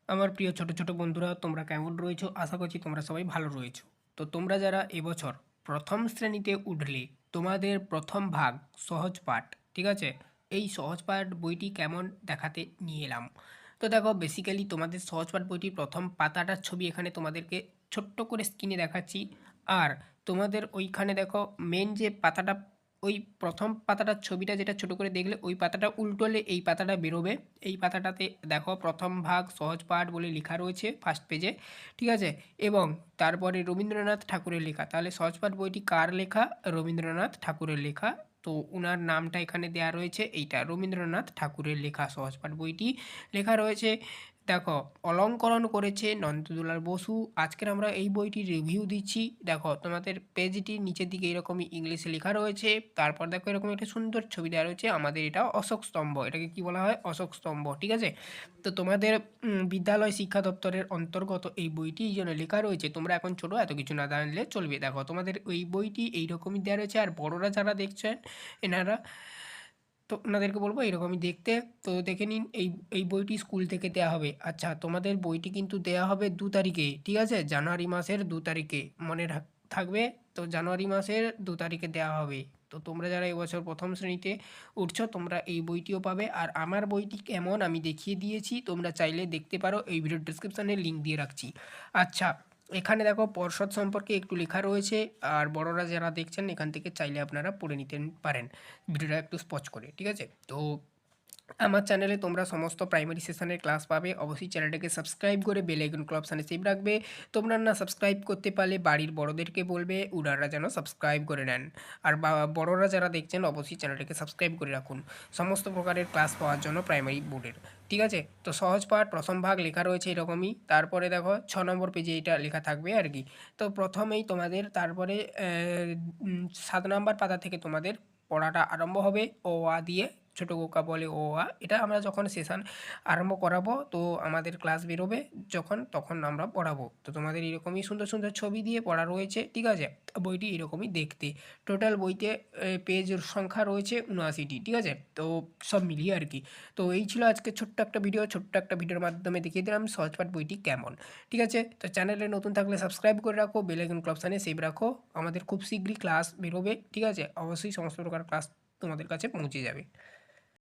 আমার প্রিয় ছোট ছোট বন্ধুরা, তোমরা কেমন রয়েছো? আশা করছি তোমরা সবাই ভালো রয়েছো। তো তোমরা যারা এবছর প্রথম শ্রেণীতে উঠলে, তোমাদের প্রথম ভাগ সহজ পাঠ, ঠিক আছে? এই সহজ পাঠ বইটি কেমন দেখাতে নিয়ে এলাম। তো দেখো, বেসিক্যালি তোমাদের সহজ পাঠ বইটির প্রথম পাতাটার ছবি এখানে তোমাদেরকে ছোট্ট করে স্ক্রিনে দেখাচ্ছি। আর তোমাদের ওইখানে দেখো, মেন যে পাতাটা, ওই প্রথম পাতাটার ছবিটা যেটা ছোট করে দেখলে, ওই পাতাটা উল্টোলে এই পাতাটা বেরোবে। এই পাতাটাতে দেখো প্রথম ভাগ সহজ পাঠ বলে লেখা রয়েছে ফার্স্ট পেজে, ঠিক আছে? এবং তারপরে রবীন্দ্রনাথ ঠাকুরের লেখা। তাহলে সহজ পাঠ বইটি কার লেখা? রবীন্দ্রনাথ ঠাকুরের লেখা। তো উনার নামটা এখানে দেয়া রয়েছে, এইটা রবীন্দ্রনাথ ঠাকুরের লেখা সহজ পাঠ বইটি লেখা রয়েছে। দেখো, অলঙ্করণ করেছে নন্দদুলাল বসু। আজকের আমরা এই বইটির রিভিউ দিচ্ছি। দেখো, তোমাদের পেজটির নিচের দিকে এরকমই ইংলিশে লেখা রয়েছে। তারপর দেখো, এরকম একটা সুন্দর ছবি দেওয়া রয়েছে। আমাদের এটা অশোক স্তম্ভ, এটাকে কি বলা হয়? অশোক স্তম্ভ, ঠিক আছে? তো তোমাদের বিদ্যালয় শিক্ষা দপ্তরের অন্তর্গত এই বইটি এই জন্য লেখা রয়েছে। তোমরা এখন ছোটো, এত কিছু না জানলে চলবে। দেখো, তোমাদের ওই বইটি এইরকমই দেওয়া রয়েছে। আর বড়রা যারা দেখছেন, এনারা, তো ওনাদেরকে বলবো এরকমই দেখতে। তো দেখে নিন, এই বইটি স্কুল থেকে দেওয়া হবে। আচ্ছা, তোমাদের বইটি কিন্তু দেওয়া হবে 2 তারিখে, ঠিক আছে? জানুয়ারি মাসের 2 তারিখে, মনে থাকবে। তো জানুয়ারি মাসের 2 তারিখে দেওয়া হবে। তো তোমরা যারা এবছর প্রথম শ্রেণীতে উঠছো, তোমরা এই বইটিও পাবে। আর আমার বইটি কেমন আমি দেখিয়ে দিয়েছি, তোমরা চাইলে দেখতে পারো। এই ভিডিওর ডিসক্রিপশানে লিঙ্ক দিয়ে রাখছি। আচ্ছা, এখানে দেখো পর্ষদ সম্পর্কে একটু লেখা রয়েছে। আর বড়রা যারা দেখছেন, এখান থেকে চাইলে আপনারা পড়ে নিতে পারেন ভিডিওটা একটু স্পচ করে, ঠিক আছে? তো আমার চ্যানেলে তোমরা সমস্ত প্রাইমারি সেশনের ক্লাস পাবে। অবশ্যই চ্যানেলটাকে সাবস্ক্রাইব করে বেল আইকন অপশানে সেভ রাখবে। তোমরা না সাবস্ক্রাইব করতে পারলে বাড়ির বড়দেরকে বলবে, ওনারা যেন সাবস্ক্রাইব করে নেন। আর বড়রা যারা দেখছেন, অবশ্যই চ্যানেলটাকে সাবস্ক্রাইব করে রাখুন সমস্ত প্রকারের ক্লাস পাওয়ার জন্য প্রাইমারি বোর্ডের, ঠিক আছে? তো সহজ পাঠ প্রথম ভাগ লেখা রয়েছে এরকমই। তারপরে দেখো 6 নম্বর পেজে এটা লেখা থাকবে আর কি। তো প্রথমেই তোমাদের, তারপরে 7 নম্বর পাতা থেকে তোমাদের পড়াটা আরম্ভ হবে। ও আ দিয়ে, ছোটো খোকা বলে ও আ। এটা আমরা যখন সেশন আরম্ভ করাবো, তো আমাদের ক্লাস বেরোবে যখন, তখন আমরা পড়াবো। তো তোমাদের এরকমই সুন্দর সুন্দর ছবি দিয়ে পড়া রয়েছে, ঠিক আছে? বইটি এরকমই দেখতে। টোটাল বইতে পেজ সংখ্যা রয়েছে 79টি, ঠিক আছে? তো সব মিলিয়ে আর কি। তো এই ছিল আজকে ছোট্ট একটা ভিডিও। ছোট্ট একটা ভিডিওর মাধ্যমে দেখিয়ে দিলাম সহজপাঠ বইটি কেমন, ঠিক আছে? তো চ্যানেলে নতুন থাকলে সাবস্ক্রাইব করে রাখো, বেল আইকন অপশানে সেভ রাখো। আমাদের খুব শীঘ্রই ক্লাস বেরোবে, ঠিক আছে? অবশ্যই সমস্ত প্রকার ক্লাস তোমাদের কাছে পৌঁছে যাবে।